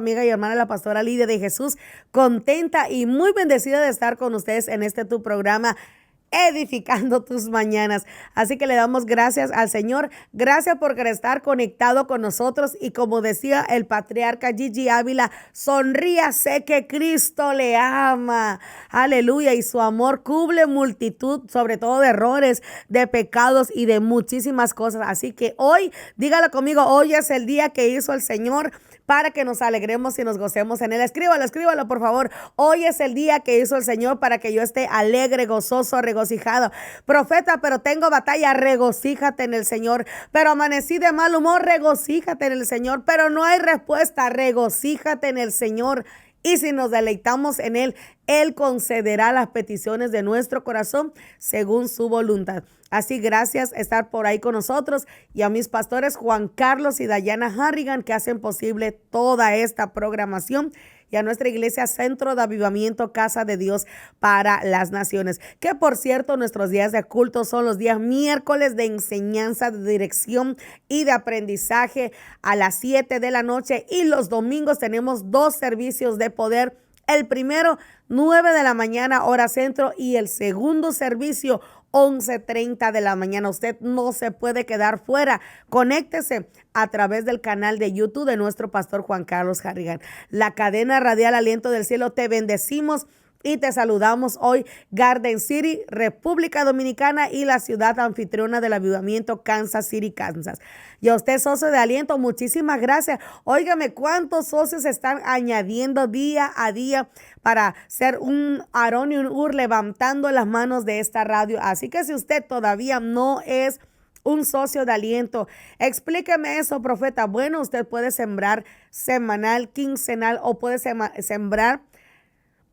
amiga y hermana, la pastora Lidia de Jesús, contenta y muy bendecida de estar con ustedes en este tu programa, edificando tus mañanas. Así que le damos gracias al Señor. Gracias por estar conectado con nosotros. Y como decía el patriarca Gigi Ávila, sonría, sé que Cristo le ama. Aleluya. Y su amor cubre multitud, sobre todo de errores, de pecados y de muchísimas cosas. Así que hoy, dígalo conmigo, hoy es el día que hizo el Señor para que nos alegremos y nos gocemos en él. Escríbalo, por favor. Hoy es el día que hizo el Señor para que yo esté alegre, gozoso, regocijado. Profeta, pero tengo batalla, regocíjate en el Señor. Pero amanecí de mal humor, regocíjate en el Señor. Pero no hay respuesta, regocíjate en el Señor. Y si nos deleitamos en Él, Él concederá las peticiones de nuestro corazón según su voluntad. Así, gracias por estar por ahí con nosotros y a mis pastores Juan Carlos y Dayana Harrigan que hacen posible toda esta programación, y a nuestra iglesia Centro de Avivamiento Casa de Dios para las Naciones, que por cierto nuestros días de culto son los días miércoles de enseñanza, de dirección y de aprendizaje a las 7 de la noche, y los domingos tenemos 2 servicios de poder. El primero, 9 de la mañana, hora centro, y el segundo servicio, 11:30 de la mañana. Usted no se puede quedar fuera. Conéctese a través del canal de YouTube de nuestro pastor Juan Carlos Harrigan. La cadena radial Aliento del Cielo, te bendecimos y te saludamos hoy, Garden City, República Dominicana, y la ciudad anfitriona del avivamiento, Kansas City, Kansas. Y a usted, socio de Aliento, muchísimas gracias. Óigame, ¿cuántos socios están añadiendo día a día para ser un Aarón y un Ur levantando las manos de esta radio? Así que si usted todavía no es un socio de Aliento, explíqueme eso, profeta. Bueno, usted puede sembrar semanal, quincenal, o puede sembrar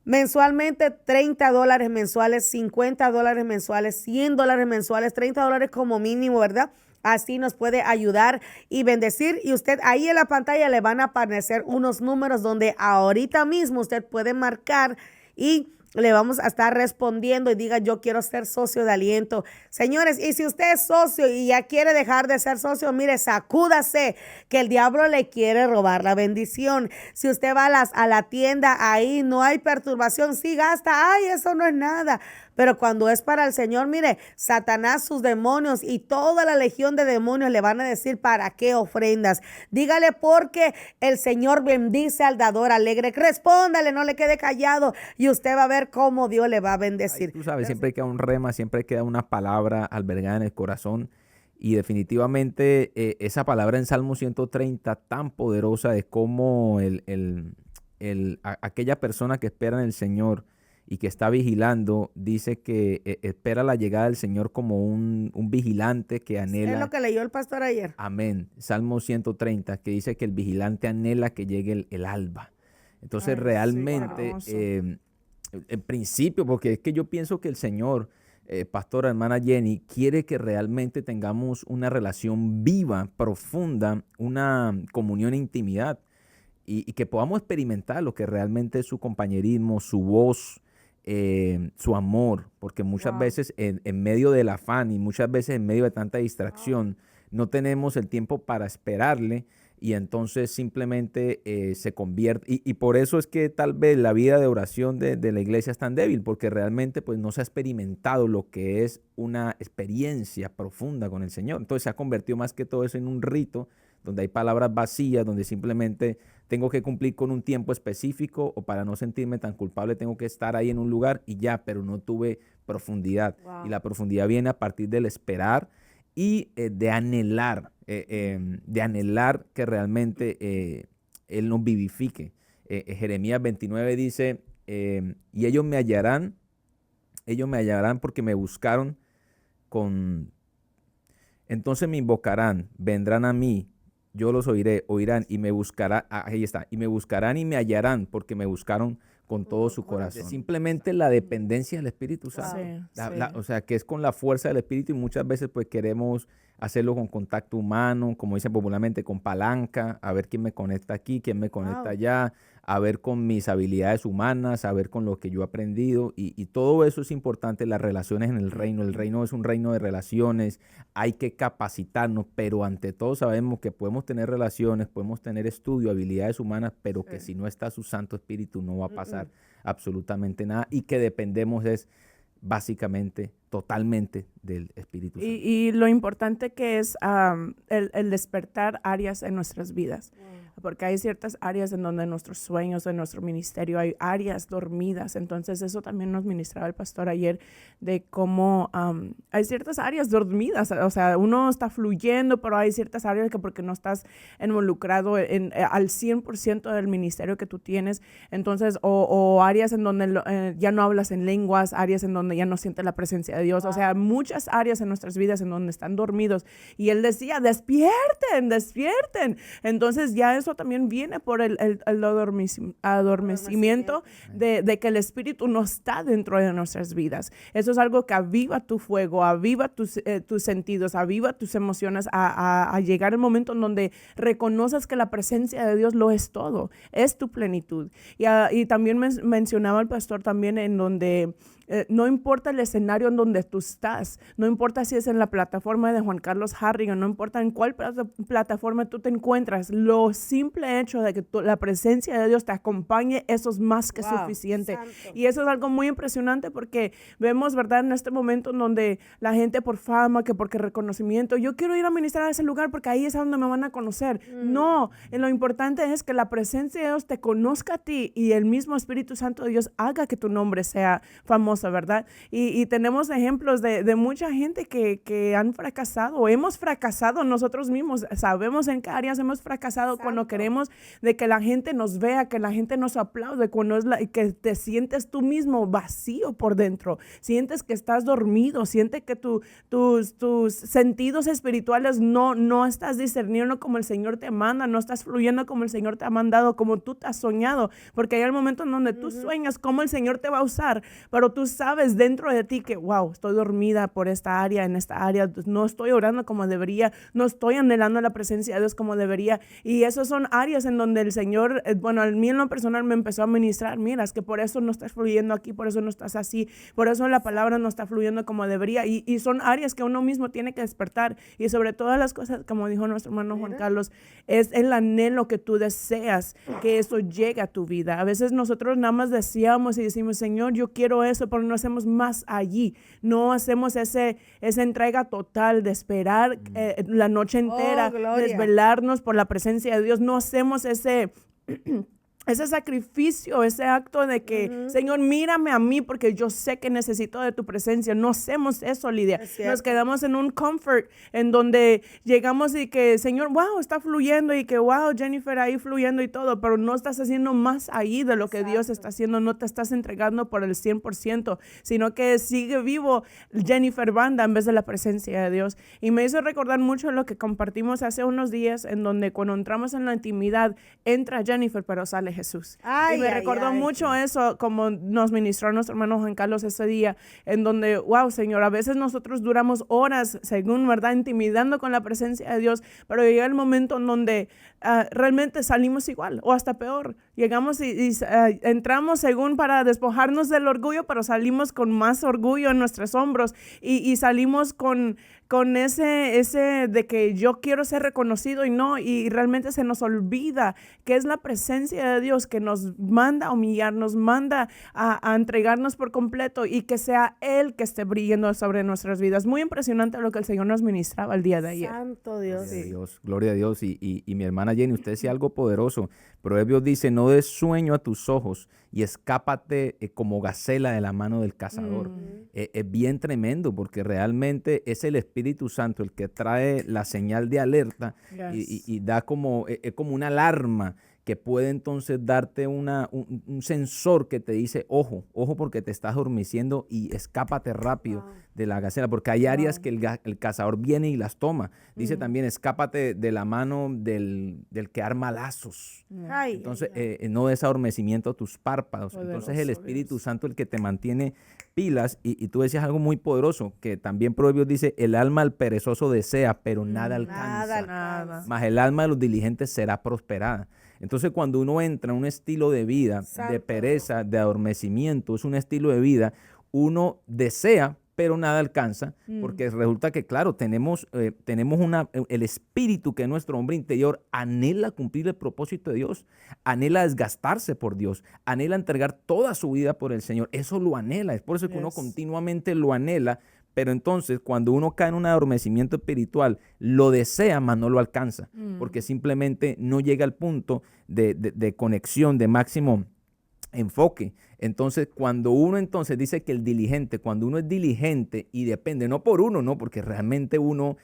mensualmente, $30 mensuales, $50 mensuales, $100 mensuales, $30 como mínimo, ¿verdad? Así nos puede ayudar y bendecir. Y usted ahí en la pantalla le van a aparecer unos números donde ahorita mismo usted puede marcar y le vamos a estar respondiendo y diga: yo quiero ser socio de Aliento. Señores, y si usted es socio y ya quiere dejar de ser socio, mire, sacúdase, que el diablo le quiere robar la bendición. Si usted va a la tienda, ahí no hay perturbación. Sí gasta, ay, eso no es nada. Pero cuando es para el Señor, mire, Satanás, sus demonios y toda la legión de demonios le van a decir: ¿para qué ofrendas? Dígale, porque el Señor bendice al dador alegre. Respóndale, no le quede callado, y usted va a ver cómo Dios le va a bendecir. Ay, tú sabes, siempre queda un rema, siempre queda una palabra albergada en el corazón. Y definitivamente esa palabra en Salmo 130 tan poderosa de cómo aquella persona que espera en el Señor y que está vigilando, dice que espera la llegada del Señor como un vigilante que anhela. Es lo que leyó el pastor ayer. Amén. Salmo 130, que dice que el vigilante anhela que llegue el alba. Entonces, realmente, sí, en principio, porque es que yo pienso que el Señor, pastora, hermana Jenny, quiere que realmente tengamos una relación viva, profunda, una comunión e intimidad, y que podamos experimentar lo que realmente es su compañerismo, su voz, su amor, porque muchas veces en medio del afán y muchas veces en medio de tanta distracción, no tenemos el tiempo para esperarle, y entonces simplemente se convierte, y por eso es que tal vez la vida de oración de la iglesia es tan débil, porque realmente pues no se ha experimentado lo que es una experiencia profunda con el Señor. Entonces se ha convertido más que todo eso en un rito, donde hay palabras vacías, donde simplemente tengo que cumplir con un tiempo específico, o para no sentirme tan culpable tengo que estar ahí en un lugar y ya, pero no tuve profundidad. Y la profundidad viene a partir del esperar y de anhelar que realmente Él nos vivifique. Jeremías 29 dice, y ellos me hallarán porque me buscaron entonces me invocarán, vendrán a mí, yo los oirán y me buscarán, ahí está, y me buscarán y me hallarán porque me buscaron con todo su corazón. Simplemente la dependencia del Espíritu Santo. O sea, que es con la fuerza del Espíritu, y muchas veces pues queremos hacerlo con contacto humano, como dicen popularmente, con palanca, a ver quién me conecta aquí, quién me conecta allá, a ver con mis habilidades humanas, a ver con lo que yo he aprendido y todo eso es importante, las relaciones en el reino. El reino es un reino de relaciones, hay que capacitarnos, pero ante todo sabemos que podemos tener relaciones, podemos tener estudio, habilidades humanas, pero que si no está su Santo Espíritu no va a pasar absolutamente nada y que dependemos es básicamente, totalmente del Espíritu Santo. Y lo importante que es el despertar áreas en nuestras vidas. Porque hay ciertas áreas en donde nuestros sueños, en nuestro ministerio, hay áreas dormidas. Entonces eso también nos ministraba el pastor ayer de cómo hay ciertas áreas dormidas. O sea, uno está fluyendo, pero hay ciertas áreas que porque no estás involucrado al 100% del ministerio que tú tienes. Entonces, o áreas en donde ya no hablas en lenguas, áreas en donde ya no sientes la presencia de Dios. O sea, muchas áreas en nuestras vidas en donde están dormidos. Y él decía, despierten, despierten. Entonces ya eso también viene por el adormecimiento de que el Espíritu no está dentro de nuestras vidas. Eso es algo que aviva tu fuego, aviva tus sentidos, aviva tus emociones a llegar el momento en donde reconoces que la presencia de Dios lo es todo, es tu plenitud. Y también mencionaba el pastor también en donde no importa el escenario en donde tú estás, no importa si es en la plataforma de Juan Carlos Harrigan, no importa en cuál plataforma tú te encuentras, lo simple hecho de que la presencia de Dios te acompañe, eso es más que suficiente. Santo. Y eso es algo muy impresionante porque vemos, ¿verdad?, en este momento en donde la gente por fama, que porque reconocimiento, yo quiero ir a ministrar a ese lugar porque ahí es donde me van a conocer. No, lo importante es que la presencia de Dios te conozca a ti y el mismo Espíritu Santo de Dios haga que tu nombre sea famoso, ¿verdad? Y tenemos ejemplos de mucha gente que han fracasado o hemos fracasado nosotros mismos. Sabemos en qué áreas hemos fracasado. Santo. Cuando queremos de que la gente nos vea, que la gente nos aplaude, cuando que te sientes tú mismo vacío por dentro, sientes que estás dormido, sientes que tus sentidos espirituales no estás discerniendo como el Señor te manda, no estás fluyendo como el Señor te ha mandado, como tú te has soñado, porque hay el momento en donde tú sueñas cómo el Señor te va a usar, pero tú sabes dentro de ti que, wow, estoy dormida por esta área, en esta área, no estoy orando como debería, no estoy anhelando la presencia de Dios como debería. Y esas son áreas en donde el Señor, bueno, a mí en lo personal me empezó a ministrar, mira, es que por eso no estás fluyendo aquí, por eso no estás así, por eso la palabra no está fluyendo como debería. Y son áreas que uno mismo tiene que despertar. Y sobre todas las cosas, como dijo nuestro hermano Juan Carlos, es el anhelo que tú deseas que eso llegue a tu vida. A veces nosotros nada más deseamos y decimos, Señor, yo quiero eso, pero no hacemos más allí, no hacemos esa entrega total de esperar la noche entera, desvelarnos por la presencia de Dios, no hacemos ese sacrificio, ese acto de que, Señor, mírame a mí porque yo sé que necesito de tu presencia. No hacemos eso, Lidia. Nos quedamos en un comfort en donde llegamos y que, Señor, wow, está fluyendo y que, wow, Jennifer ahí fluyendo y todo, pero no estás haciendo más ahí de lo que Dios está haciendo. No te estás entregando por el 100%, sino que sigue vivo Jennifer Banda en vez de la presencia de Dios. Y me hizo recordar mucho lo que compartimos hace unos días en donde cuando entramos en la intimidad, entra Jennifer, pero sale Jesús. Y me recordó mucho eso, como nos ministró nuestro hermano Juan Carlos ese día, en donde, wow, Señor, a veces nosotros duramos horas, según, ¿verdad?, intimidando con la presencia de Dios, pero llega el momento en donde realmente salimos igual o hasta peor. Llegamos y entramos según para despojarnos del orgullo, pero salimos con más orgullo en nuestros hombros y salimos con ese de que yo quiero ser reconocido y realmente se nos olvida que es la presencia de Dios que nos manda a humillar, nos manda a entregarnos por completo y que sea Él que esté brillando sobre nuestras vidas. Muy impresionante lo que el Señor nos ministraba el día de ayer. Santo Dios. Gloria a Dios. Y mi hermana Jenny, usted decía algo poderoso. Proverbios dice, no des sueño a tus ojos y escápate como gacela de la mano del cazador. Es bien tremendo porque realmente es el Espíritu Santo el que trae la señal de alerta y da como una alarma que puede entonces darte un sensor que te dice, ojo porque te estás adormeciendo y escápate rápido de la gacela, porque hay áreas que el cazador viene y las toma. Dice también, escápate de la mano del que arma lazos. Entonces, no des adormecimiento a tus párpados. Poderoso, entonces, el Espíritu Santo el que te mantiene pilas, y tú decías algo muy poderoso, que también Proverbios dice, el alma al perezoso desea, pero nada alcanza. Mas el alma de los diligentes será prosperada. Entonces, cuando uno entra en un estilo de vida, de Exacto. pereza, de adormecimiento, es un estilo de vida, uno desea, pero nada alcanza, porque resulta que, claro, tenemos el espíritu que es nuestro hombre interior anhela cumplir el propósito de Dios, anhela desgastarse por Dios, anhela entregar toda su vida por el Señor. Eso lo anhela, es por eso que uno Yes. continuamente lo anhela. Pero entonces, cuando uno cae en un adormecimiento espiritual, lo desea, mas no lo alcanza, porque simplemente no llega al punto de conexión, de máximo enfoque. Entonces, cuando uno entonces dice que el diligente, cuando uno es diligente y depende, no por uno, no, porque realmente uno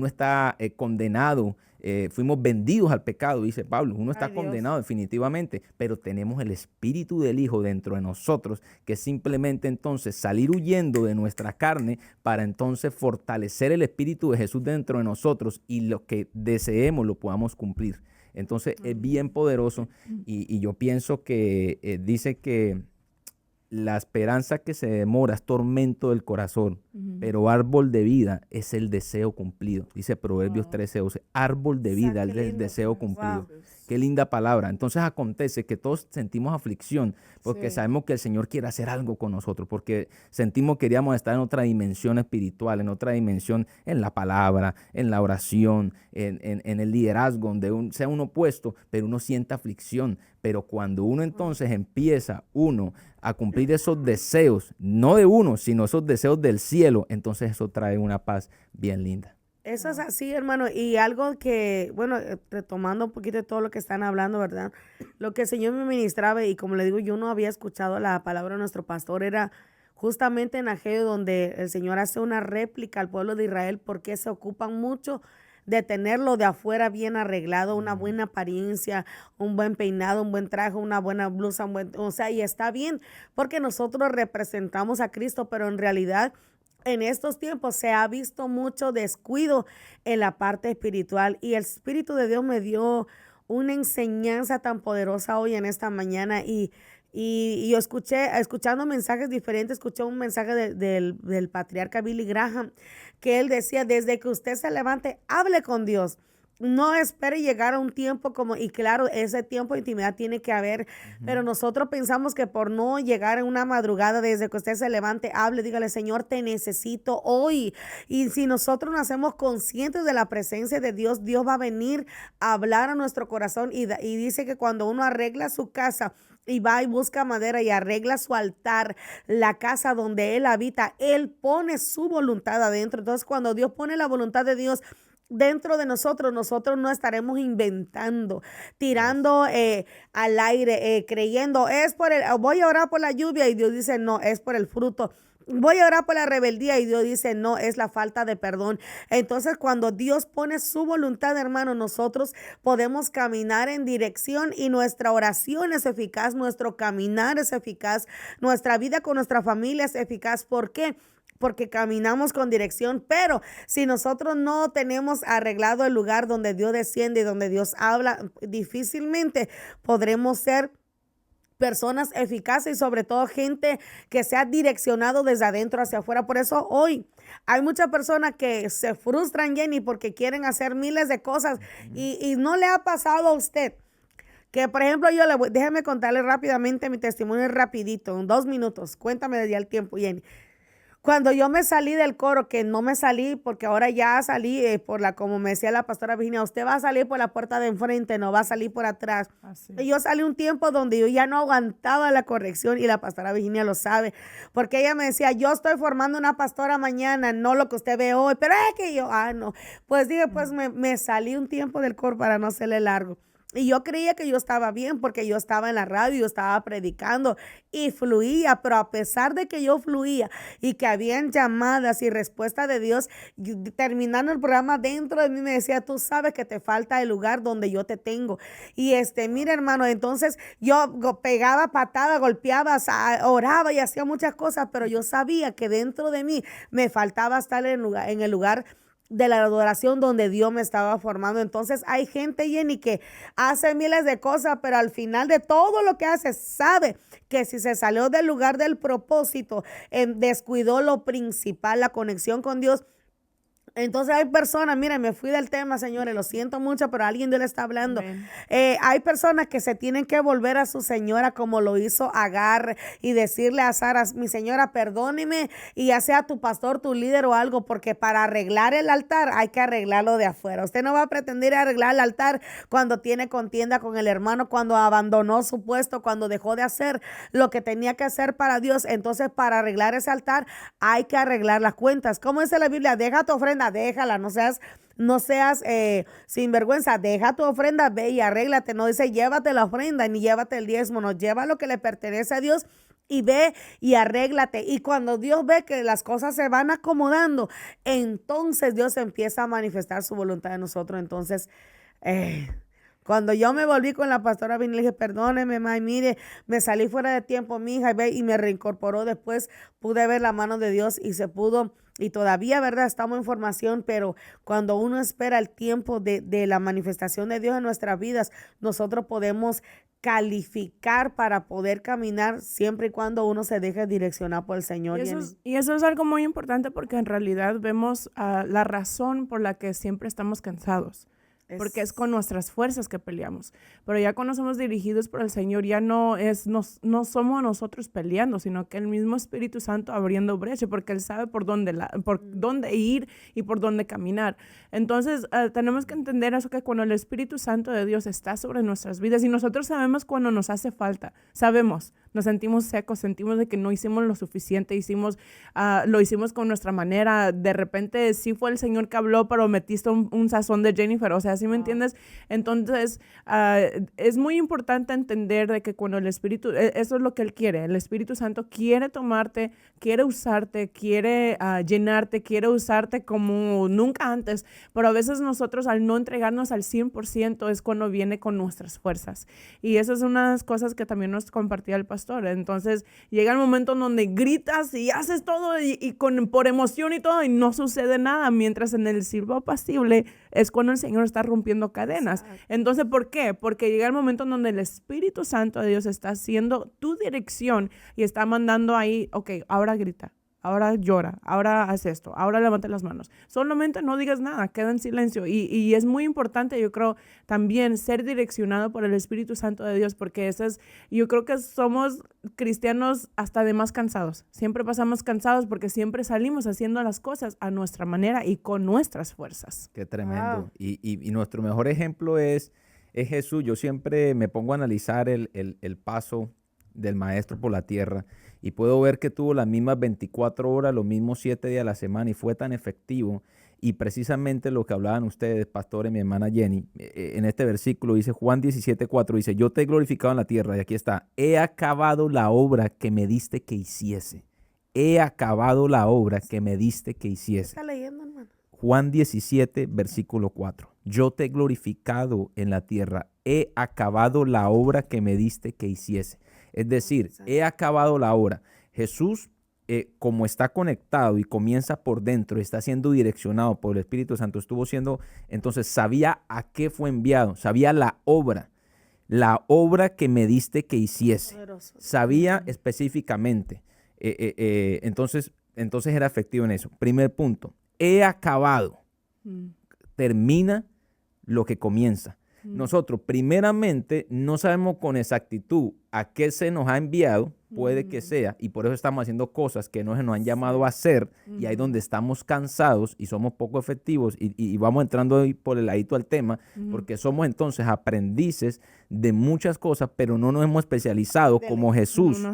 está condenado, fuimos vendidos al pecado, dice Pablo, uno está Ay, Dios. condenado definitivamente, pero tenemos el espíritu del Hijo dentro de nosotros, que simplemente entonces salir huyendo de nuestra carne para entonces fortalecer el espíritu de Jesús dentro de nosotros y lo que deseemos lo podamos cumplir. Entonces es bien poderoso y yo pienso que dice que la esperanza que se demora es tormento del corazón, pero árbol de vida es el deseo cumplido. Dice Proverbios 13:12, árbol de vida es Qué el lindo. deseo cumplido. Wow. Qué linda palabra. Entonces acontece que todos sentimos aflicción porque Sí. sabemos que el Señor quiere hacer algo con nosotros, porque sentimos que queríamos estar en otra dimensión espiritual, en otra dimensión en la palabra, en la oración, en el liderazgo, donde sea uno puesto, pero uno siente aflicción. Pero cuando uno entonces empieza a cumplir esos deseos, no de uno, sino esos deseos del cielo, entonces eso trae una paz bien linda. Eso es así, hermano. Y algo que, bueno, retomando un poquito de todo lo que están hablando, ¿verdad? Lo que el Señor me ministraba, y como le digo, yo no había escuchado la palabra de nuestro pastor, era justamente en aquello donde el Señor hace una réplica al pueblo de Israel, porque se ocupan mucho de tenerlo de afuera bien arreglado, una buena apariencia, un buen peinado, un buen traje, una buena blusa, o sea, y está bien, porque nosotros representamos a Cristo, pero en realidad en estos tiempos se ha visto mucho descuido en la parte espiritual, y el Espíritu de Dios me dio una enseñanza tan poderosa hoy en esta mañana, y yo escuchando mensajes diferentes, escuché un mensaje del patriarca Billy Graham, que él decía: desde que usted se levante, hable con Dios. No espere llegar a un tiempo como, y claro, ese tiempo de intimidad tiene que haber, pero nosotros pensamos que por no llegar en una madrugada, desde que usted se levante, hable, dígale: Señor, te necesito hoy. Y si nosotros nos hacemos conscientes de la presencia de Dios, Dios va a venir a hablar a nuestro corazón, y dice que cuando uno arregla su casa, y va y busca madera y arregla su altar, la casa donde Él habita, Él pone su voluntad adentro. Entonces, cuando Dios pone la voluntad de Dios dentro de nosotros, nosotros no estaremos inventando, tirando al aire, creyendo, voy a orar por la lluvia, y Dios dice: no, es por el fruto. Voy a orar por la rebeldía, y Dios dice: no, es la falta de perdón. Entonces, cuando Dios pone su voluntad, hermano, nosotros podemos caminar en dirección, y nuestra oración es eficaz, nuestro caminar es eficaz, nuestra vida con nuestra familia es eficaz. ¿Por qué? Porque caminamos con dirección. Pero si nosotros no tenemos arreglado el lugar donde Dios desciende y donde Dios habla, difícilmente podremos ser personas eficaces, y sobre todo gente que sea direccionado desde adentro hacia afuera. Por eso hoy hay muchas personas que se frustran, Jenny, porque quieren hacer miles de cosas, y no le ha pasado a usted que, por ejemplo, déjeme contarle rápidamente mi testimonio rapidito, en 2 minutos. Cuéntame ya el tiempo, Jenny. Cuando yo me salí del coro, que no me salí porque ahora ya salí como me decía la pastora Virginia, usted va a salir por la puerta de enfrente, no va a salir por atrás. Así. Y yo salí un tiempo donde yo ya no aguantaba la corrección, y la pastora Virginia lo sabe, porque ella me decía: yo estoy formando una pastora mañana, no lo que usted ve hoy, pero es que yo, no. Pues dije, pues me salí un tiempo del coro para no hacerle largo. Y yo creía que yo estaba bien porque yo estaba en la radio, yo estaba predicando y fluía, pero a pesar de que yo fluía y que habían llamadas y respuestas de Dios, terminando el programa, dentro de mí me decía: tú sabes que te falta el lugar donde yo te tengo. Y mira, hermano, entonces yo pegaba patadas, golpeaba, oraba y hacía muchas cosas, pero yo sabía que dentro de mí me faltaba estar en el lugar de la adoración donde Dios me estaba formando. Entonces hay gente, Jenny, que hace miles de cosas, pero al final de todo lo que hace, sabe que si se salió del lugar del propósito, descuidó lo principal, la conexión con Dios, Entonces hay personas, miren, me fui del tema, señores, lo siento mucho, pero alguien Dios le está hablando. Amén. Hay personas que se tienen que volver a su señora como lo hizo Agar y decirle a Sara, mi señora, perdóneme, y ya sea tu pastor, tu líder o algo, porque para arreglar el altar hay que arreglarlo de afuera. Usted no va a pretender arreglar el altar cuando tiene contienda con el hermano, cuando abandonó su puesto, cuando dejó de hacer lo que tenía que hacer para Dios. Entonces, para arreglar ese altar hay que arreglar las cuentas. ¿Cómo dice la Biblia? Deja tu ofrenda, déjala, no seas sinvergüenza, deja tu ofrenda, ve y arréglate. No dice llévate la ofrenda ni llévate el diezmo, no, lleva lo que le pertenece a Dios y ve y arréglate. Y cuando Dios ve que las cosas se van acomodando, entonces Dios empieza a manifestar su voluntad en nosotros. Entonces, cuando yo me volví con la pastora, vine y le dije, perdóneme, ma, mire, me salí fuera de tiempo, mi hija, y me reincorporó después, pude ver la mano de Dios y se pudo, y todavía, ¿verdad? Estamos en formación, pero cuando uno espera el tiempo de la manifestación de Dios en nuestras vidas, nosotros podemos calificar para poder caminar siempre y cuando uno se deje direccionar por el Señor. Y eso es algo muy importante porque en realidad vemos la razón por la que siempre estamos cansados. Porque es con nuestras fuerzas que peleamos. Pero ya cuando somos dirigidos por el Señor, ya no somos nosotros peleando, sino que el mismo Espíritu Santo abriendo brecha, porque Él sabe por dónde ir y por dónde caminar. Entonces, tenemos que entender eso, que cuando el Espíritu Santo de Dios está sobre nuestras vidas, y nosotros sabemos cuando nos hace falta, sabemos, nos sentimos secos, sentimos de que no hicimos lo suficiente, lo hicimos con nuestra manera, de repente sí fue el Señor que habló, pero metiste un sazón de Jennifer, o sea, ¿sí me entiendes? Entonces, es muy importante entender de que cuando el Espíritu, eso es lo que Él quiere, el Espíritu Santo quiere tomarte, quiere usarte, quiere llenarte, quiere usarte como nunca antes, pero a veces nosotros al no entregarnos al 100% es cuando viene con nuestras fuerzas. Y eso es una de las cosas que también nos compartía el pastor. Entonces, llega el momento en donde gritas y haces todo por emoción y todo y no sucede nada, mientras en el silbo apacible es cuando el Señor está rompiendo cadenas. Exacto. Entonces, ¿por qué? Porque llega el momento en donde el Espíritu Santo de Dios está haciendo tu dirección y está mandando ahí, ok, ahora grita, ahora llora, ahora haz esto, ahora levanta las manos. Solamente no digas nada, queda en silencio. Y es muy importante, yo creo, también ser direccionado por el Espíritu Santo de Dios, porque yo creo que somos cristianos hasta de más cansados. Siempre pasamos cansados porque siempre salimos haciendo las cosas a nuestra manera y con nuestras fuerzas. Qué tremendo. Wow. Y nuestro mejor ejemplo es Jesús. Yo siempre me pongo a analizar el paso del Maestro por la tierra y puedo ver que tuvo las mismas 24 horas, los mismos 7 días a la semana y fue tan efectivo. Y precisamente lo que hablaban ustedes, pastores, mi hermana Jenny, en este versículo dice Juan 17:4, dice, yo te he glorificado en la tierra, y aquí está, he acabado la obra que me diste que hiciese. He acabado la obra que me diste que hiciese. ¿Está leyendo, hermano? Juan 17, versículo 4. Yo te he glorificado en la tierra, he acabado la obra que me diste que hiciese. Es decir, he acabado la obra. Jesús, como está conectado y comienza por dentro, está siendo direccionado por el Espíritu Santo, entonces sabía a qué fue enviado, sabía la obra que me diste que hiciese. Sabía específicamente. Entonces era efectivo en eso. Primer punto, he acabado. Termina lo que comienza. Nosotros primeramente no sabemos con exactitud a qué se nos ha enviado, puede que sea, y por eso estamos haciendo cosas que no se nos han llamado a hacer, y ahí donde estamos cansados y somos poco efectivos, y vamos entrando ahí por el ladito al tema, porque somos entonces aprendices de muchas cosas, pero no nos hemos especializado como Jesús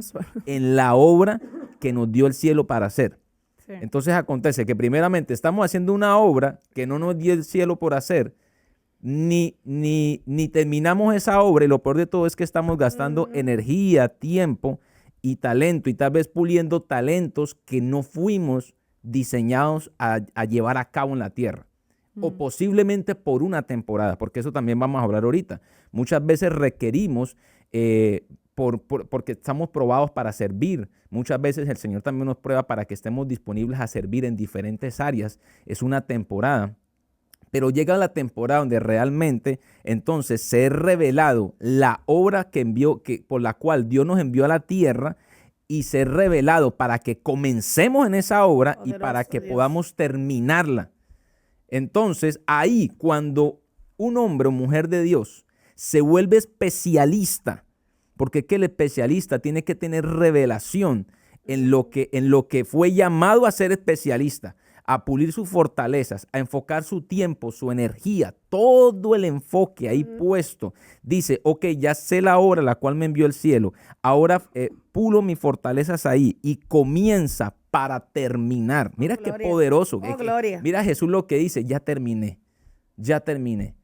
en la obra que nos dio el cielo para hacer. Sí. Entonces acontece que primeramente estamos haciendo una obra que no nos dio el cielo por hacer, ni terminamos esa obra, y lo peor de todo es que estamos gastando energía, tiempo y talento, y tal vez puliendo talentos que no fuimos diseñados a llevar a cabo en la tierra, o posiblemente por una temporada, porque eso también vamos a hablar ahorita. Muchas veces requerimos, porque estamos probados para servir. Muchas veces el Señor también nos prueba para que estemos disponibles a servir en diferentes áreas. Es una temporada. Pero llega la temporada donde realmente entonces se ha revelado la obra por la cual Dios nos envió a la tierra, y se ha revelado para que comencemos en esa obra. Poderoso, y para que Dios podamos terminarla. Entonces, ahí cuando un hombre o mujer de Dios se vuelve especialista, porque es que el especialista tiene que tener revelación en lo que fue llamado a ser especialista, a pulir sus fortalezas, a enfocar su tiempo, su energía, todo el enfoque ahí puesto. Dice, ok, ya sé la hora a la cual me envió el cielo, ahora pulo mis fortalezas ahí y comienza para terminar. Mira qué gloria. poderoso. Gloria. Mira Jesús lo que dice, ya terminé, ya terminé.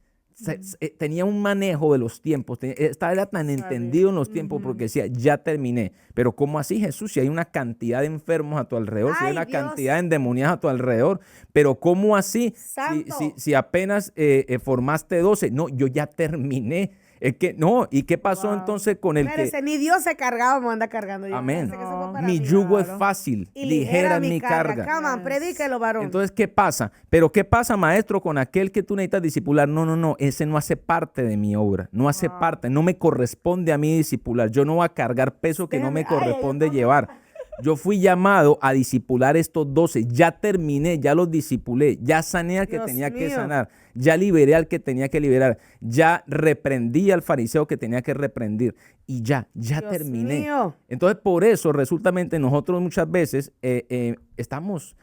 Tenía un manejo de los tiempos, era tan entendido en los tiempos porque decía, ya terminé. Pero ¿cómo así, Jesús? Si hay una cantidad de enfermos a tu alrededor, si hay Ay, una Dios. cantidad de endemoniados a tu alrededor, pero ¿cómo así? Santo. Si apenas formaste 12, no, yo ya terminé. Es que no, ¿y qué pasó entonces con el Espérese, que? ni Dios se cargaba, me anda cargando. Yo Amén. pensé que eso fue para Mi mí. yugo es Claro. fácil, Y ligera es mi carga. Come on, predíquelo, varón. Entonces, ¿qué pasa? Pero ¿qué pasa, maestro, con aquel que tú necesitas discipular? No, ese no hace parte de mi obra, no hace parte, no me corresponde a mí discipular. Yo no voy a cargar peso que no me corresponde llevar. Yo fui llamado a discipular estos 12, ya terminé, ya los discipulé, ya sané al que Dios tenía que mío. sanar, ya liberé al que tenía que liberar, ya reprendí al fariseo que tenía que reprendir y ya Dios terminé. mío. Entonces, por eso, resultamente, nosotros muchas veces estamos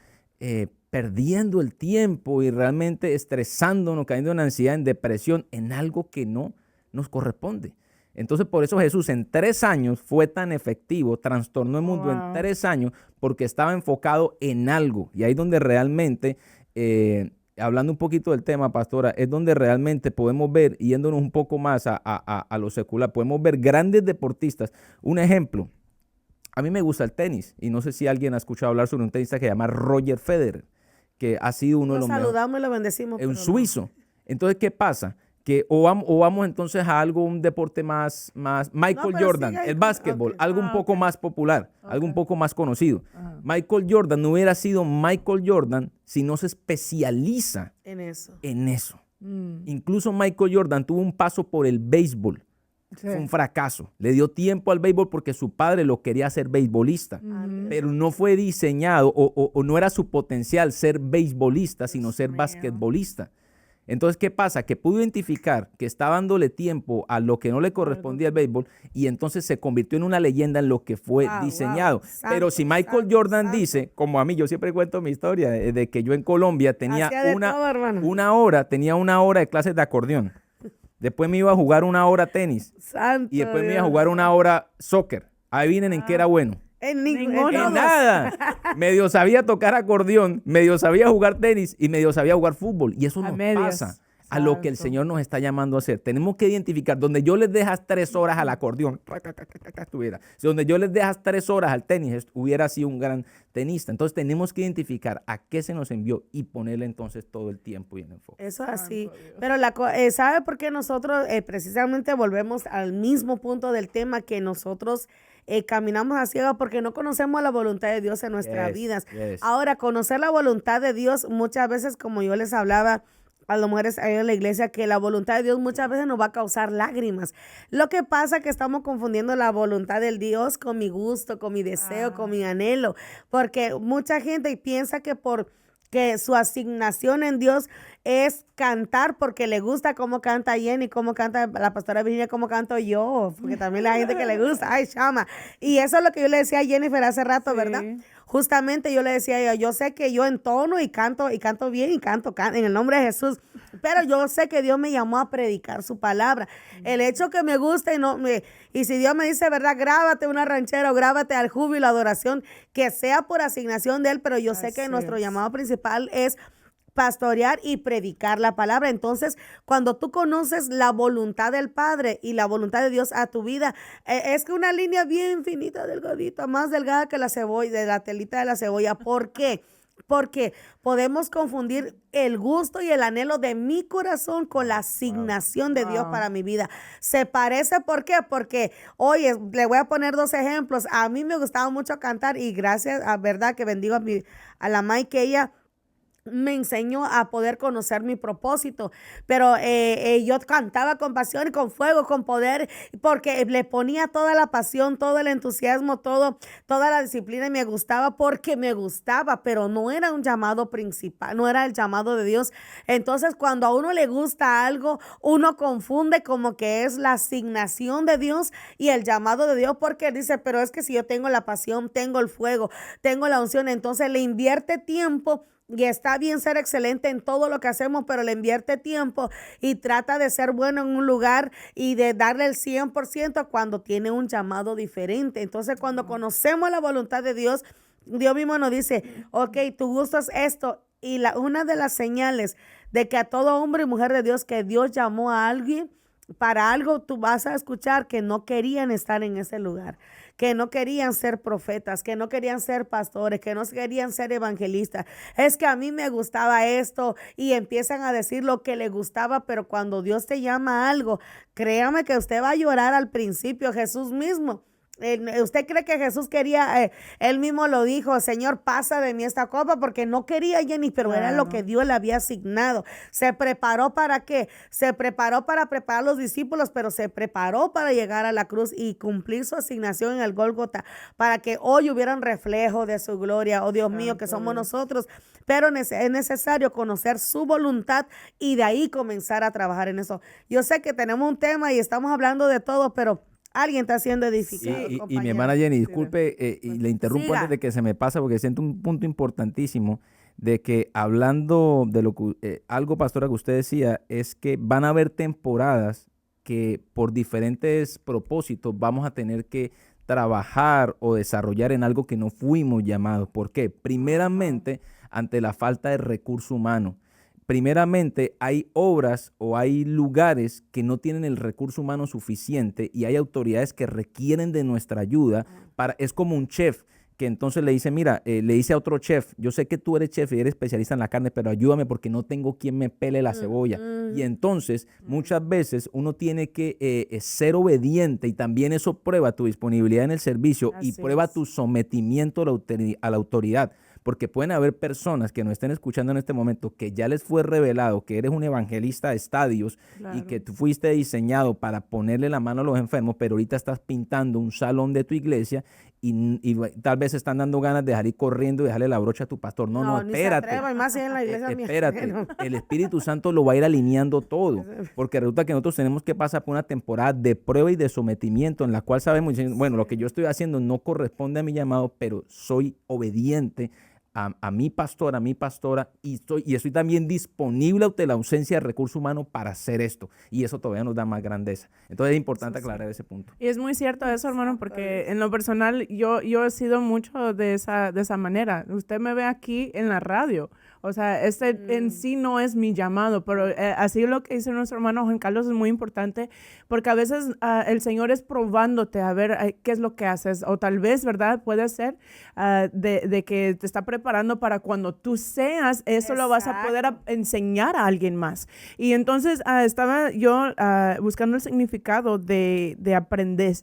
perdiendo el tiempo y realmente estresándonos, cayendo en ansiedad, en depresión, en algo que no nos corresponde. Entonces, por eso Jesús en 3 años fue tan efectivo, trastornó el mundo en 3 años porque estaba enfocado en algo. Y ahí donde realmente, hablando un poquito del tema, pastora, es donde realmente podemos ver, yéndonos un poco más a lo secular, podemos ver grandes deportistas. Un ejemplo, a mí me gusta el tenis y no sé si alguien ha escuchado hablar sobre un tenista que se llama Roger Federer, que ha sido uno de Lo los mejores. saludamos y lo bendecimos. Es un pero no. suizo. Entonces, ¿qué pasa? Que o vamos entonces a algo, un deporte más Michael pero Jordan, sigue ahí el con- básquetbol, ok. algo un poco más popular, algo un poco más conocido. Michael Jordan no hubiera sido Michael Jordan si no se especializa En eso. en eso. Incluso Michael Jordan tuvo un paso por el béisbol. Fue un fracaso. Le dio tiempo al béisbol porque su padre lo quería hacer beisbolista, pero no fue diseñado o no era su potencial ser beisbolista, sino ser basquetbolista. Entonces, ¿qué pasa? Que pudo identificar que estaba dándole tiempo a lo que no le correspondía al béisbol y entonces se convirtió en una leyenda en lo que fue Wow, diseñado. wow. Pero si Santo, Michael santo, Jordan santo. dice, como a mí, yo siempre cuento mi historia, de que yo en Colombia tenía Hacía de todo, hermano. tenía una hora de clases de acordeón. Después me iba a jugar 1 hora tenis Santo y después me iba a Dios. jugar 1 hora soccer. Adivinen en qué era bueno. En Ninguno. en En todos. nada. Medio sabía tocar acordeón, medio sabía jugar tenis y medio sabía jugar fútbol. Y eso A nos medias. pasa a lo que el Exacto. Señor nos está llamando a hacer. Tenemos que identificar donde yo les dejas 3 horas al acordeón, estuviera. Si donde yo les dejas 3 horas al tenis, hubiera sido un gran tenista. Entonces tenemos que identificar a qué se nos envió y ponerle entonces todo el tiempo y el enfoque. Eso es así. Pero ¿sabe por qué nosotros precisamente volvemos al mismo punto del tema que nosotros caminamos a ciegas? Porque no conocemos la voluntad de Dios en nuestras Yes, vidas. yes. Ahora, conocer la voluntad de Dios muchas veces, como yo les hablaba a las mujeres ahí en la iglesia, que la voluntad de Dios muchas veces nos va a causar lágrimas. Lo que pasa es que estamos confundiendo la voluntad del Dios con mi gusto, con mi deseo, con mi anhelo. Porque mucha gente piensa que su asignación en Dios es cantar porque le gusta cómo canta Jenny, cómo canta la pastora Virginia, cómo canto yo, porque también la gente que le gusta, ay, chama. Y eso es lo que yo le decía a Jennifer hace rato, Sí. ¿verdad? Justamente yo le decía a ella, yo sé que yo entono y canto bien y canto en el nombre de Jesús, pero yo sé que Dios me llamó a predicar su palabra. El hecho que me guste y si Dios me dice, ¿verdad? Grábate una ranchera o grábate al júbilo, adoración, que sea por asignación de Él, pero yo sé que Así nuestro es. llamado principal es pastorear y predicar la palabra. Entonces, cuando tú conoces la voluntad del Padre y la voluntad de Dios a tu vida, es que una línea bien finita, delgadita, más delgada que la cebolla, de la telita de la cebolla. ¿Por qué? Porque podemos confundir el gusto y el anhelo de mi corazón con la asignación de Dios para mi vida. Se parece, ¿por qué? Porque, oye, le voy a poner 2 ejemplos. A mí me gustaba mucho cantar y gracias a verdad que bendigo a la May, que ella me enseñó a poder conocer mi propósito, pero yo cantaba con pasión y con fuego, con poder, porque le ponía toda la pasión, todo el entusiasmo, toda la disciplina y me gustaba porque me gustaba, pero no era un llamado principal, no era el llamado de Dios. Entonces, cuando a uno le gusta algo, uno confunde como que es la asignación de Dios y el llamado de Dios, porque dice, pero es que si yo tengo la pasión, tengo el fuego, tengo la unción, entonces le invierte tiempo. Y está bien ser excelente en todo lo que hacemos, pero le invierte tiempo y trata de ser bueno en un lugar y de darle el 100% cuando tiene un llamado diferente. Entonces, cuando conocemos la voluntad de Dios, Dios mismo nos dice, ok, tu gusto es esto. Y una de las señales de que a todo hombre y mujer de Dios que Dios llamó a alguien para algo, tú vas a escuchar que no querían estar en ese lugar, que no querían ser profetas, que no querían ser pastores, que no querían ser evangelistas. Es que a mí me gustaba esto y empiezan a decir lo que les gustaba, pero cuando Dios te llama a algo, créame que usted va a llorar al principio. Jesús mismo. ¿Usted cree que Jesús quería, él mismo lo dijo, Señor, pasa de mí esta copa? Porque no quería, Jenny, pero era lo que Dios le había asignado. ¿Se preparó para qué? Se preparó para preparar a los discípulos, pero se preparó para llegar a la cruz y cumplir su asignación en el Gólgota, para que hoy hubiera un reflejo de su gloria. Oh Dios mío, que somos nosotros. Pero es necesario conocer su voluntad y de ahí comenzar a trabajar en eso. Yo sé que tenemos un tema y estamos hablando de todo, pero alguien está siendo edificado. Y mi hermana Jenny, disculpe, y le interrumpo antes de que se me pase, porque siento un punto importantísimo de que hablando de lo que algo, pastora, que usted decía, es que van a haber temporadas que por diferentes propósitos vamos a tener que trabajar o desarrollar en algo que no fuimos llamados. ¿Por qué? Primeramente, ante la falta de recurso humano. Primeramente, hay obras o hay lugares que no tienen el recurso humano suficiente y hay autoridades que requieren de nuestra ayuda. Es como un chef que entonces le dice, mira, le dice a otro chef, yo sé que tú eres chef y eres especialista en la carne, pero ayúdame porque no tengo quien me pele la cebolla. Y entonces, muchas veces uno tiene que ser obediente y también eso prueba tu disponibilidad en el servicio y prueba tu sometimiento a la autoridad. Porque pueden haber personas que nos estén escuchando en este momento que ya les fue revelado que eres un evangelista de estadios y que tú fuiste diseñado para ponerle la mano a los enfermos, pero ahorita estás pintando un salón de tu iglesia y tal vez están dando ganas de salir corriendo y dejarle la brocha a tu pastor. No, espérate. Se atreva, y más en la iglesia espérate. El Espíritu Santo lo va a ir alineando todo, porque resulta que nosotros tenemos que pasar por una temporada de prueba y de sometimiento en la cual sabemos, bueno, lo que yo estoy haciendo no corresponde a mi llamado, pero soy obediente a mi pastor, a mi pastora, y estoy también disponible ante la ausencia de recurso humano para hacer esto. Y eso todavía nos da más grandeza. Entonces es importante aclarar ese punto. Y es muy cierto eso, hermano, porque en lo personal yo he sido mucho de esa manera. Usted me ve aquí en la radio. O sea, en sí no es mi llamado, pero así lo que dice nuestro hermano Juan Carlos es muy importante, porque a veces el Señor es probándote a ver qué es lo que haces, o tal vez, ¿verdad? Puede ser de que te está preparando para cuando tú seas, eso lo vas a poder enseñar a alguien más. Y entonces estaba yo buscando el significado de aprender,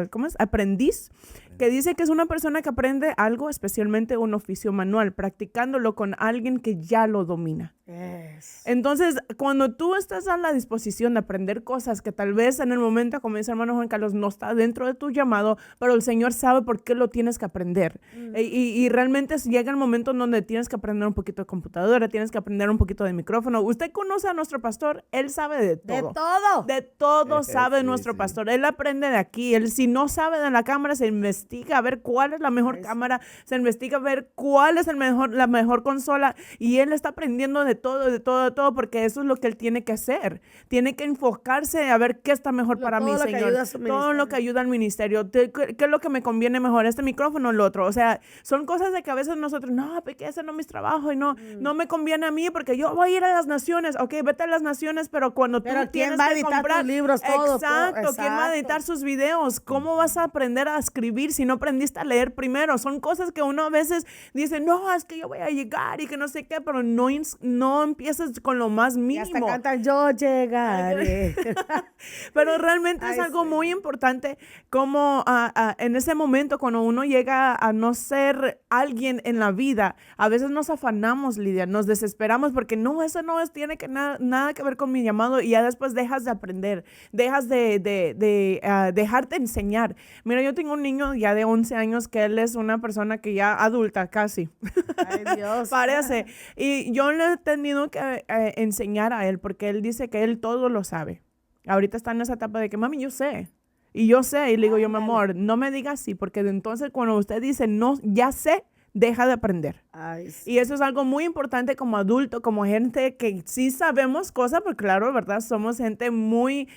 ¿cómo es? Aprendiz, que dice que es una persona que aprende algo, especialmente un oficio manual, practicándolo con alguien que ya lo domina. Yes. Entonces, cuando tú estás a la disposición de aprender cosas que tal vez en el momento, como dice hermano Juan Carlos, no está dentro de tu llamado, pero el Señor sabe por qué lo tienes que aprender. Y realmente llega el momento en donde tienes que aprender un poquito de computadora, tienes que aprender un poquito de micrófono. Usted conoce a nuestro pastor, él sabe de todo. De todo. De todo sabe nuestro pastor. Él aprende de aquí. Él, si no sabe de la cámara, se investiga a ver cuál es la mejor cámara, se investiga a ver cuál es la mejor consola, y él está aprendiendo de todo, porque eso es lo que él tiene que hacer. Tiene que enfocarse a ver qué está mejor para mí, Señor. Todo lo que ayuda al ministerio. ¿Qué es lo que me conviene mejor? ¿Este micrófono o el otro? O sea, son cosas de que a veces nosotros, no, porque ese no es mi trabajo y no me conviene a mí porque yo voy a ir a las naciones. Ok, vete a las naciones, pero cuando tú tienes que comprar tus libros, todo. Exacto. ¿Quién va a editar sus videos? ¿Cómo vas a aprender a escribir si no aprendiste a leer primero? Son cosas que uno a veces dice, no, es que yo voy a llegar y que no sé qué, pero no empiezas cosas con lo más Y hasta mínimo. cantan, yo llegaré. Pero realmente es Ay, algo sí. muy importante como en ese momento cuando uno llega a no ser alguien en la vida, a veces nos afanamos, Lidia, nos desesperamos porque no, eso no tiene que nada que ver con mi llamado y ya después dejas de aprender, dejas de dejarte enseñar. Mira, yo tengo un niño ya de 11 años que él es una persona que ya adulta casi. Ay, Dios. Parece. Y yo le he tenido que enseñar a él porque él dice que él todo lo sabe. Ahorita está en esa etapa de que, mami, yo sé. Y yo sé. Y le digo yo, mi amor, no me digas así, porque entonces cuando usted dice, no, ya sé, deja de aprender. Ay, sí. Y eso es algo muy importante como adulto, como gente que sí sabemos cosas, porque claro, ¿verdad? Somos gente muy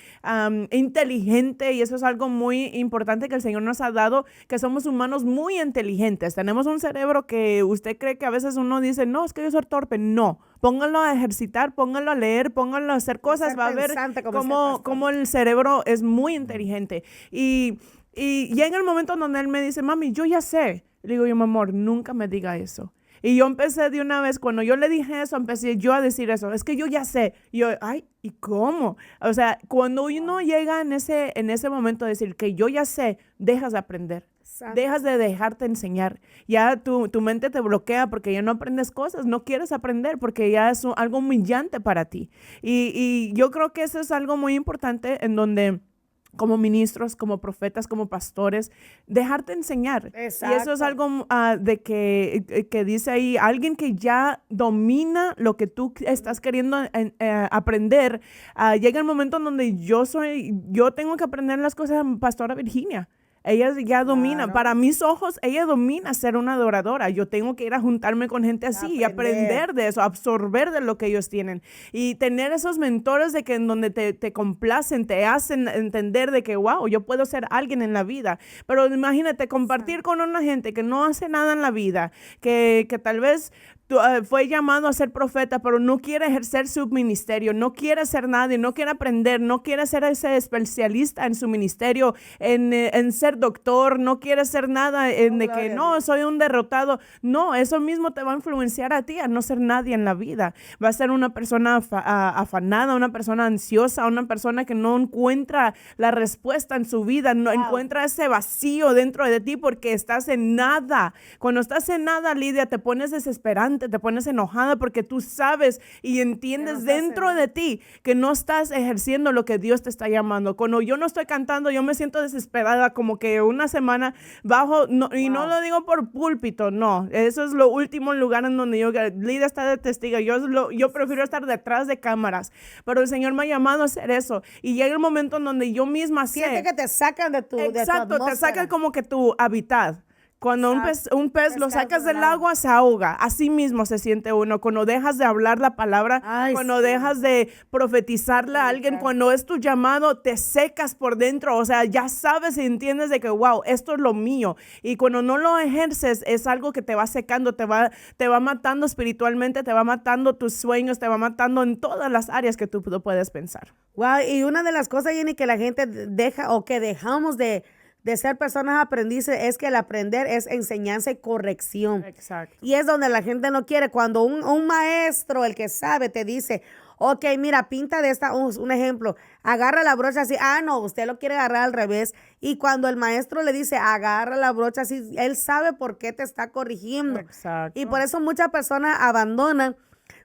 inteligente y eso es algo muy importante que el Señor nos ha dado, que somos humanos muy inteligentes. Tenemos un cerebro que usted cree que a veces uno dice, no, es que yo soy torpe. No, póngalo a ejercitar, póngalo a leer, póngalo a hacer cosas, ser va a ver pensante como este pastor. cómo el cerebro es muy inteligente. Y llega el momento donde él me dice, mami, yo ya sé. Le digo yo, mi amor, nunca me diga eso. Y yo empecé de una vez, cuando yo le dije eso, empecé yo a decir eso. Es que yo ya sé. Y yo, ay, ¿y cómo? O sea, cuando uno llega en ese momento de decir que yo ya sé, dejas de aprender. Exacto. Dejas de dejarte enseñar. Ya tu mente te bloquea porque ya no aprendes cosas, no quieres aprender porque ya es algo humillante para ti. Y yo creo que eso es algo muy importante en donde como ministros, como profetas, como pastores, dejarte enseñar. Exacto. Y eso es algo de que dice ahí, alguien que ya domina lo que tú estás queriendo aprender, llega el momento en donde yo tengo que aprender las cosas, Pastora Virginia. Ella ya domina, Claro. para mis ojos, ella domina ser una adoradora. Yo tengo que ir a juntarme con gente así y aprender de eso, absorber de lo que ellos tienen. Y tener esos mentores de que en donde te complacen, te hacen entender de que, wow, yo puedo ser alguien en la vida. Pero imagínate, compartir con una gente que no hace nada en la vida, que tal vez fue llamado a ser profeta, pero no quiere ejercer su ministerio, no quiere hacer nadie, no quiere aprender, no quiere ser ese especialista en su ministerio, en ser doctor, no quiere hacer nada en de que no, soy un derrotado. No, eso mismo te va a influenciar a ti a no ser nadie en la vida. Va a ser una persona afanada, una persona ansiosa, una persona que no encuentra la respuesta en su vida, no encuentra ese vacío dentro de ti porque estás en nada. Cuando estás en nada, Lidia, te pones desesperante, te pones enojada porque tú sabes y entiendes dentro de ti que no estás ejerciendo lo que Dios te está llamando. Cuando yo no estoy cantando, yo me siento desesperada, como que una semana bajo, y no lo digo por púlpito, no, eso es lo último lugar en donde Lidia está de testigo, yo prefiero estar detrás de cámaras, pero el Señor me ha llamado a hacer eso, y llega el momento en donde yo misma Siente que te sacan de tu exacto, te atmósfera. saca como que tu hábitat. Cuando un pez lo sacas del agua, se ahoga. Así mismo se siente uno. Cuando dejas de hablar la palabra, cuando dejas de profetizarle a alguien, cuando es tu llamado, te secas por dentro. O sea, ya sabes y entiendes de que, wow, esto es lo mío. Y cuando no lo ejerces, es algo que te va secando, te va matando espiritualmente, te va matando tus sueños, te va matando en todas las áreas que tú puedes pensar. Wow, y una de las cosas, Jenny, que la gente deja o que dejamos de ser personas aprendices es que el aprender es enseñanza y corrección. Exacto. Y es donde la gente no quiere. Cuando un maestro, el que sabe, te dice, ok, mira, pinta de un ejemplo, agarra la brocha así, no, usted lo quiere agarrar al revés. Y cuando el maestro le dice, agarra la brocha así, él sabe por qué te está corrigiendo. Exacto. Y por eso muchas personas abandonan.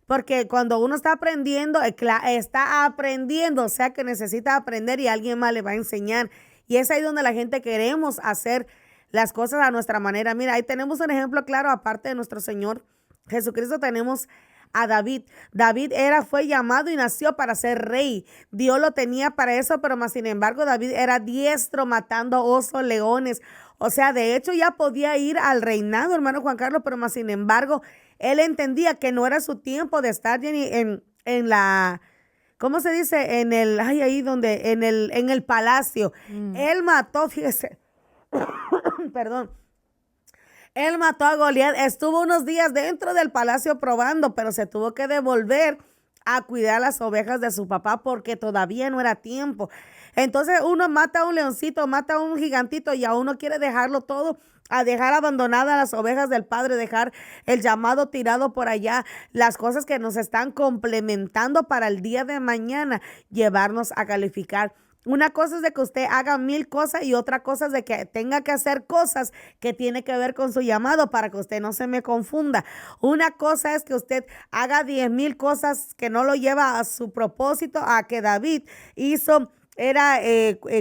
Porque cuando uno está aprendiendo, o sea que necesita aprender y alguien más le va a enseñar. Y es ahí donde la gente queremos hacer las cosas a nuestra manera. Mira, ahí tenemos un ejemplo claro, aparte de nuestro Señor Jesucristo, tenemos a David. David fue llamado y nació para ser rey. Dios lo tenía para eso, pero más sin embargo, David era diestro matando osos, leones. O sea, de hecho ya podía ir al reinado, hermano Juan Carlos, pero más sin embargo, él entendía que no era su tiempo de estar en la... ¿Cómo se dice? En el palacio. Él mató, fíjese, perdón. Él mató a Goliat, estuvo unos días dentro del palacio probando, pero se tuvo que devolver a cuidar las ovejas de su papá porque todavía no era tiempo. Entonces uno mata a un leoncito, mata a un gigantito y a uno quiere dejarlo todo, a dejar abandonadas las ovejas del padre, dejar el llamado tirado por allá, las cosas que nos están complementando para el día de mañana, llevarnos a calificar. Una cosa es de que usted haga 1000 cosas y otra cosa es de que tenga que hacer cosas que tiene que ver con su llamado, para que usted no se me confunda. Una cosa es que usted haga 10,000 cosas que no lo lleva a su propósito, a que David hizo.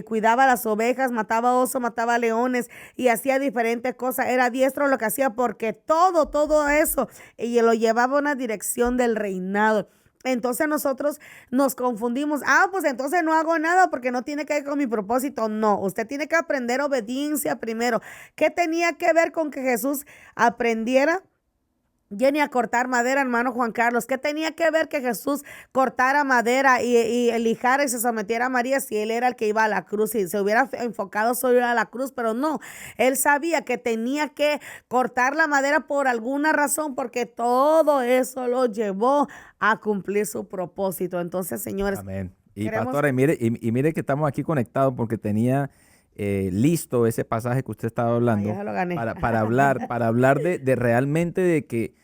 Cuidaba las ovejas, mataba osos, mataba leones y hacía diferentes cosas. Era diestro lo que hacía porque todo eso y lo llevaba a una dirección del reinado. Entonces nosotros nos confundimos. Pues entonces no hago nada porque no tiene que ver con mi propósito. No, usted tiene que aprender obediencia primero. ¿Qué tenía que ver con que Jesús aprendiera, Jenny, a cortar madera, hermano Juan Carlos? ¿Qué tenía que ver que Jesús cortara madera y elijara y se sometiera a María si él era el que iba a la cruz y se hubiera enfocado solo a la cruz? Pero no, él sabía que tenía que cortar la madera por alguna razón, porque todo eso lo llevó a cumplir su propósito. Entonces, señores, amén. Y pastora, mire que estamos aquí conectados porque tenía listo ese pasaje que usted estaba hablando para hablar de realmente de que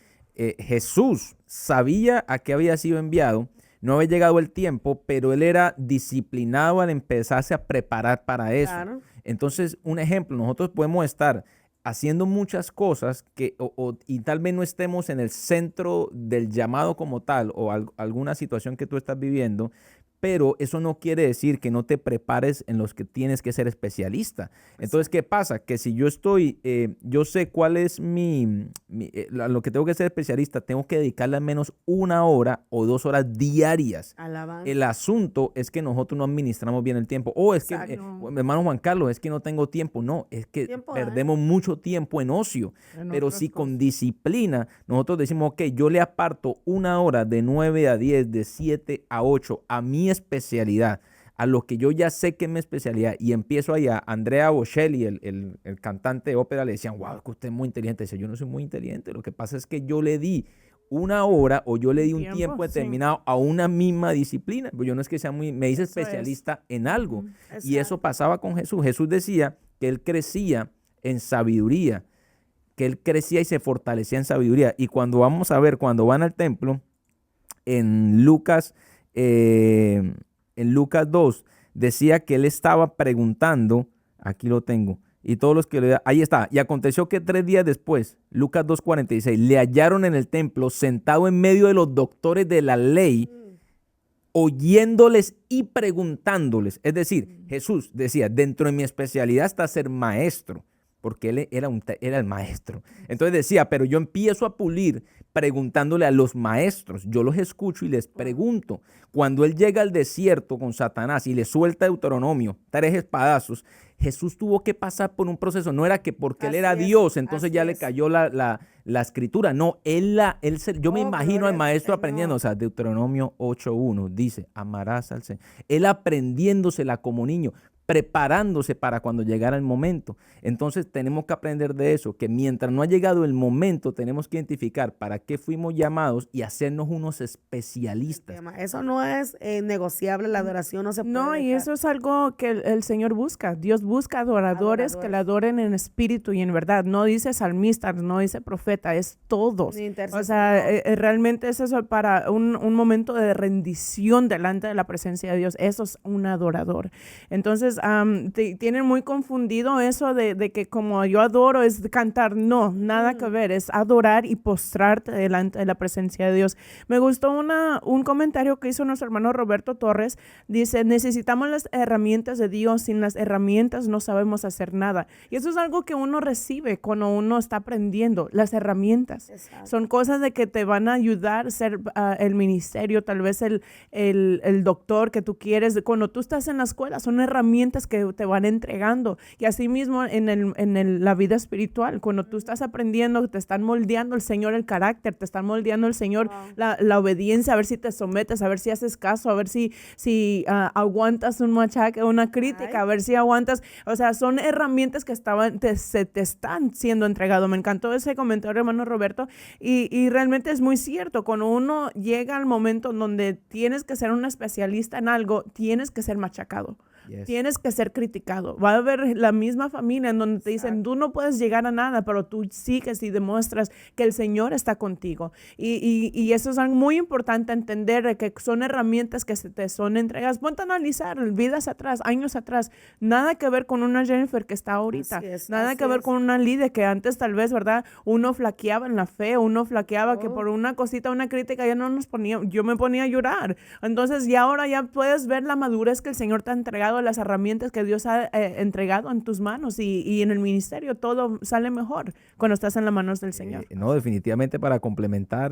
Jesús sabía a qué había sido enviado, no había llegado el tiempo, pero él era disciplinado al empezarse a preparar para eso. Claro. Entonces, un ejemplo, nosotros podemos estar haciendo muchas cosas y tal vez no estemos en el centro del llamado como tal o alguna situación que tú estás viviendo, pero eso no quiere decir que no te prepares en los que tienes que ser especialista. Entonces, ¿qué pasa? Que si yo yo sé cuál es lo que tengo que ser especialista, tengo que dedicarle al menos 1 hora o 2 horas diarias. Alabanza. El asunto es que nosotros no administramos bien el tiempo. Hermano Juan Carlos, es que no tengo tiempo. No, es que perdemos mucho tiempo en ocio. Pero si con disciplina nosotros decimos, ok, yo le aparto 1 hora de 9 a 10, de 7 a 8 a mi especialidad, a lo que yo ya sé que es mi especialidad, y empiezo allá. Andrea Bocelli, el cantante de ópera, le decían, wow, que usted es muy inteligente. Dice, yo no soy muy inteligente, lo que pasa es que yo le di 1 hora o yo le di un tiempo determinado a una misma disciplina. Pues yo no es que sea me hice especialista en algo. Y eso pasaba con Jesús. Jesús decía que él crecía en sabiduría, que él crecía y se fortalecía en sabiduría. Y cuando vamos a ver, cuando van al templo, en Lucas 2, decía que él estaba preguntando, aquí lo tengo, y todos los que ahí está, y aconteció que 3 días después, Lucas 2:46, le hallaron en el templo sentado en medio de los doctores de la ley, oyéndoles y preguntándoles. Es decir, Jesús decía, dentro de mi especialidad está ser maestro, porque él era el maestro. Entonces decía, pero yo empiezo a pulir preguntándole a los maestros. Yo los escucho y les pregunto. Cuando él llega al desierto con Satanás y le suelta Deuteronomio, 3 espadazos, Jesús tuvo que pasar por un proceso. No era que porque él era Dios, entonces ya le cayó la escritura. No, yo me imagino al maestro aprendiendo. O sea, Deuteronomio 8:1 dice, amarás al Señor. Él aprendiéndosela como niño, preparándose para cuando llegara el momento. Entonces tenemos que aprender de eso, que mientras no ha llegado el momento, tenemos que identificar para qué fuimos llamados y hacernos unos especialistas. Eso no es negociable, la adoración no se puede dejar. Y eso es algo que el Señor busca. Dios busca adoradores que le adoren en espíritu y en verdad. No dice salmista, no dice profeta, es todos. O sea, realmente es eso, para un momento de rendición delante de la presencia de Dios. Eso es un adorador. Entonces, tienen muy confundido eso de que como yo adoro es cantar. No, nada que ver, es adorar y postrarte delante de la presencia de Dios. Me gustó un comentario que hizo nuestro hermano Roberto Torres. Dice, necesitamos las herramientas de Dios, sin las herramientas no sabemos hacer nada. Y eso es algo que uno recibe cuando uno está aprendiendo, las herramientas. Exacto. Son cosas de que te van a ayudar a ser el ministerio, tal vez el doctor que tú quieres. Cuando tú estás en la escuela, son herramientas herramientas que te van entregando. Y así mismo la vida espiritual, cuando tú estás aprendiendo, te están moldeando el Señor el carácter, te están moldeando el Señor la obediencia, a ver si te sometes, a ver si haces caso, a ver si aguantas un machaque, una crítica, a ver si aguantas. O sea, son herramientas que te están siendo entregado. Me encantó ese comentario, hermano Roberto, y realmente es muy cierto. Cuando uno llega al momento en donde tienes que ser un especialista en algo, tienes que ser machacado. Yes. Tienes que ser criticado. Va a haber la misma familia en donde te dicen, tú no puedes llegar a nada, pero tú sigues y demuestras que el Señor está contigo. Y eso es algo muy importante entender, que son herramientas que te son entregadas. Ponte a analizar vidas atrás, años atrás. Nada que ver con una Jennifer que está ahorita. Nada que ver con una Lidia que antes tal vez, ¿verdad? Uno flaqueaba en la fe, uno flaqueaba que por una cosita, una crítica, ya no nos ponía, yo me ponía a llorar. Entonces, ya ahora ya puedes ver la madurez que el Señor te ha entregado, las herramientas que Dios ha entregado en tus manos, y en el ministerio todo sale mejor cuando estás en las manos del Señor. No, definitivamente, para complementar,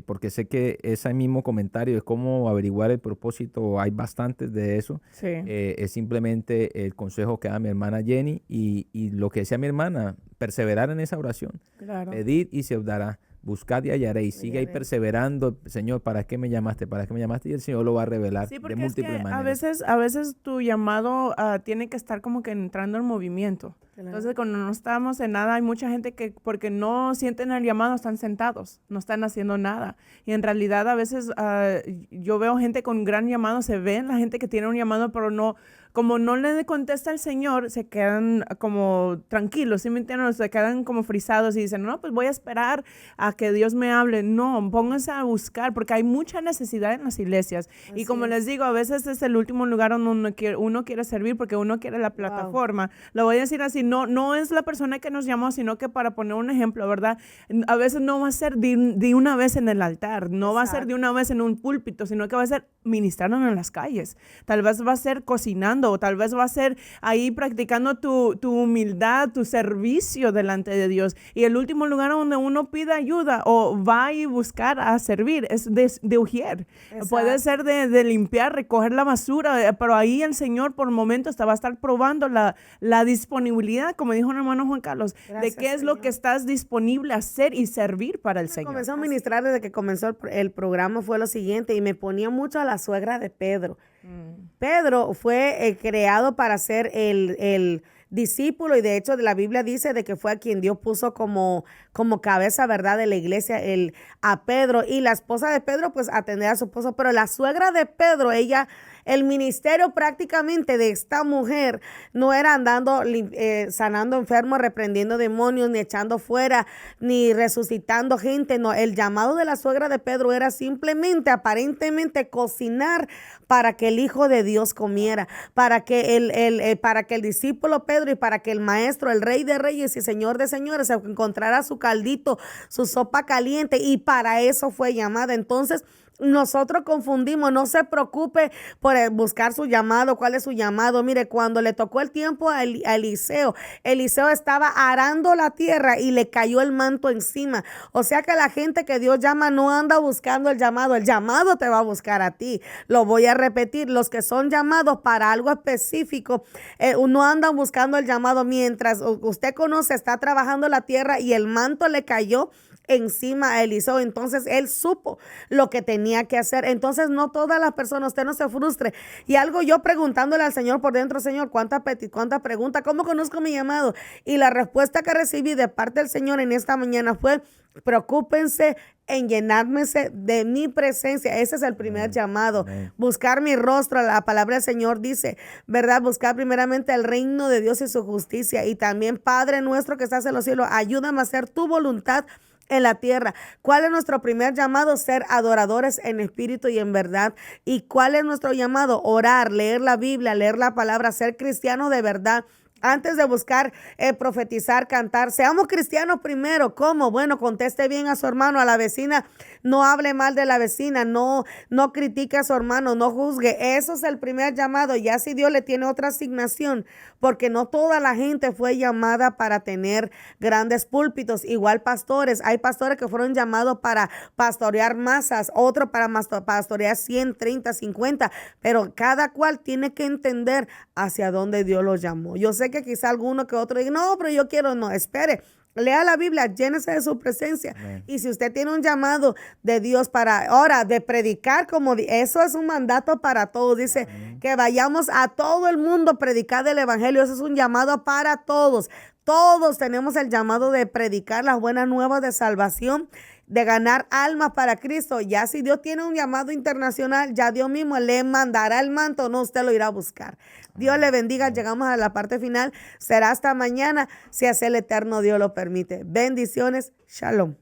porque sé que ese mismo comentario es cómo averiguar el propósito, hay bastantes de eso. Sí. Es simplemente el consejo que da mi hermana Jenny y lo que decía mi hermana, perseverar en esa oración. Claro. Pedid y se os dará. Buscad y hallaréis. Sigue ahí perseverando. Señor, ¿para qué me llamaste? ¿Para qué me llamaste? Y el Señor lo va a revelar Sí, de porque es múltiples que maneras. a veces tu llamado tiene que estar como que entrando en movimiento. Claro. Entonces, cuando no estamos en nada, hay mucha gente que porque no sienten el llamado están sentados, no están haciendo nada. Y en realidad a veces yo veo gente con gran llamado, se ven la gente que tiene un llamado, pero no, como no le contesta el Señor, se quedan como tranquilos, ¿sí me entienden? Se quedan como frisados y dicen, no, pues voy a esperar a que Dios me hable. No, pónganse a buscar, porque hay mucha necesidad en las iglesias. Así y como les digo, a veces es el último lugar donde uno quiere servir porque uno quiere la plataforma. Lo voy a decir así, no es la persona que nos llamó, sino que para poner un ejemplo, ¿verdad? A veces no va a ser de una vez en el altar, no va a ser de una vez en un púlpito, sino que va a ser ministrando en las calles. Tal vez va a ser cocinando, o tal vez va a ser ahí practicando tu humildad, tu servicio delante de Dios. Y el último lugar donde uno pide ayuda o va y buscar a servir es de ujier. Puede ser de limpiar, recoger la basura, pero ahí el Señor por momentos te va a estar probando la disponibilidad, como dijo el hermano Juan Carlos, de qué es Señor. Lo que estás disponible a hacer y servir para el Señor. Comenzó a ministrar desde que comenzó el programa, fue lo siguiente, y me ponía mucho a la suegra de Pedro. Pedro fue creado para ser el discípulo, y de hecho la Biblia dice de que fue a quien Dios puso como cabeza, ¿verdad?, de la iglesia, a Pedro, y la esposa de Pedro pues atender a su esposo, pero la suegra de Pedro, el ministerio prácticamente de esta mujer no era andando sanando enfermos, reprendiendo demonios, ni echando fuera, ni resucitando gente. No, el llamado de la suegra de Pedro era simplemente, aparentemente, cocinar para que el Hijo de Dios comiera, para que el discípulo Pedro y para que el maestro, el Rey de Reyes y Señor de Señores se encontrara su caldito, su sopa caliente, y para eso fue llamada. Entonces, nosotros confundimos. No se preocupe por buscar su llamado, cuál es su llamado. Mire, cuando le tocó el tiempo a Eliseo estaba arando la tierra y le cayó el manto encima. O sea que la gente que Dios llama no anda buscando el llamado te va a buscar a ti. Lo voy a repetir, los que son llamados para algo específico no andan buscando el llamado. Mientras usted conoce, está trabajando la tierra y el manto le cayó encima a Eliseo, entonces él supo lo que tenía que hacer. Entonces no todas las personas, usted no se frustre. Y algo yo preguntándole al Señor por dentro, Señor, cuánta pregunta, ¿cómo conozco mi llamado? Y la respuesta que recibí de parte del Señor en esta mañana fue: preocúpense en llenarme de mi presencia. Ese es el primer llamado. Buscar mi rostro. La palabra del Señor dice, ¿verdad? Buscar primeramente el reino de Dios y su justicia. Y también, Padre nuestro que estás en los cielos, ayúdame a hacer tu voluntad en la tierra. ¿Cuál es nuestro primer llamado? Ser adoradores en espíritu y en verdad. ¿Y cuál es nuestro llamado? Orar, leer la Biblia, leer la palabra, ser cristiano de verdad. Antes de buscar profetizar, cantar, seamos cristianos primero. ¿Cómo? Bueno, conteste bien a su hermano, a la vecina. No hable mal de la vecina, no critique a su hermano, no juzgue. Eso es el primer llamado. Ya si Dios le tiene otra asignación, porque no toda la gente fue llamada para tener grandes púlpitos. Igual pastores. Hay pastores que fueron llamados para pastorear masas, otros para pastorear 100, 30, 50. Pero cada cual tiene que entender hacia dónde Dios los llamó. Yo sé que quizá alguno que otro diga, no, pero yo quiero, no, espere. Lea la Biblia, llénese de su presencia. Amén. Y si usted tiene un llamado de Dios para ahora de predicar, eso es un mandato para todos. Dice que vayamos a todo el mundo a predicar el evangelio. Eso es un llamado para todos. Todos tenemos el llamado de predicar las buenas nuevas de salvación, de ganar almas para Cristo. Ya si Dios tiene un llamado internacional, ya Dios mismo le mandará el manto, no, usted lo irá a buscar. Dios le bendiga. Llegamos a la parte final. Será hasta mañana, si así el eterno Dios lo permite. Bendiciones. Shalom.